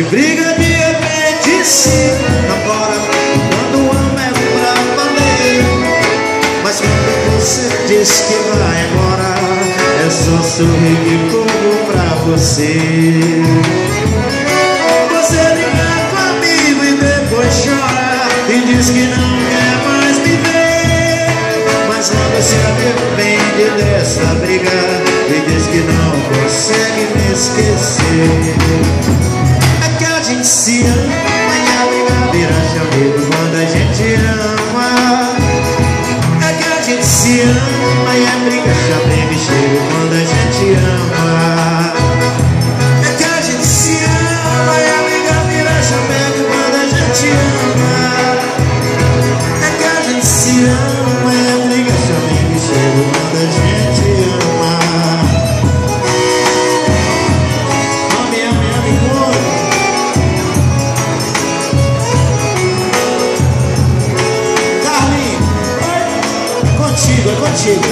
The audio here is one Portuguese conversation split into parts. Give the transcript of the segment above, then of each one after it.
gente briga de repente se namora. Quando ama é pra valer, mas quando você diz que vai embora, é só sorrir de fogo pra você. Você liga comigo e depois chora e diz que não quer mais me ver, mas logo se arrepende dessa briga e diz que não consegue me esquecer. É que a gente se ama e a briga vira chamego quando a gente ama. É que a gente se ama e a briga chamego chega quando a gente ama. É que a gente se ama e a briga vira chamego quando a gente ama. É que a gente se ama e a briga chamego chega quando a gente ama. É contigo.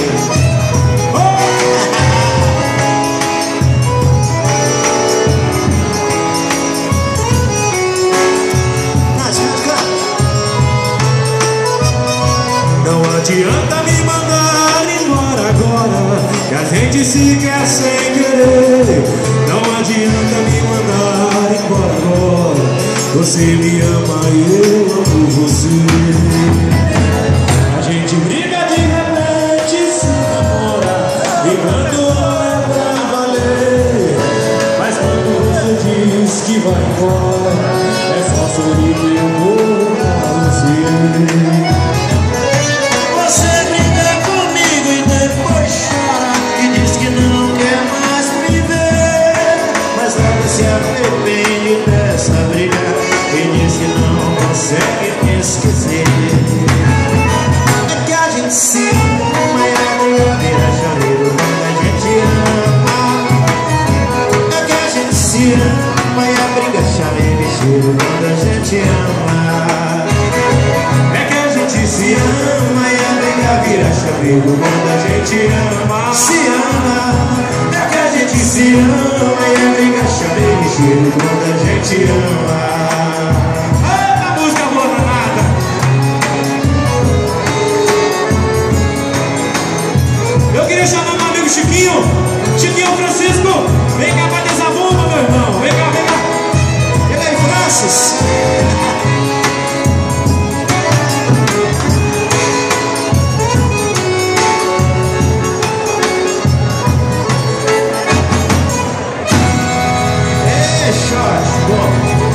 Não adianta me mandar embora agora, que a gente se quer sem querer. Não adianta me mandar embora agora, você me ama e eu amo você. A gente briga de repente se namora, e quando é pra valer, mas quando você diz que vai embora, é só sorrir que eu vou pra você. Você briga comigo e depois chora e diz que não quer mais me ver, mas logo se arrepende dessa briga e diz que não consegue me esquecer. Se ama e a briga vira chamego quando a gente ama. É que a gente se ama e a briga chamego chega quando a gente ama. É que a gente se ama e a briga vira chamego quando a gente ama. Se ama. É que a gente se ama e a briga chamego chega quando a gente ama. Eu queria chamar meu amigo Chiquinho Francisco. Vem cá pra desabumba, meu irmão. Vem cá, vem cá. Vem aí, Francis. É, short, bom.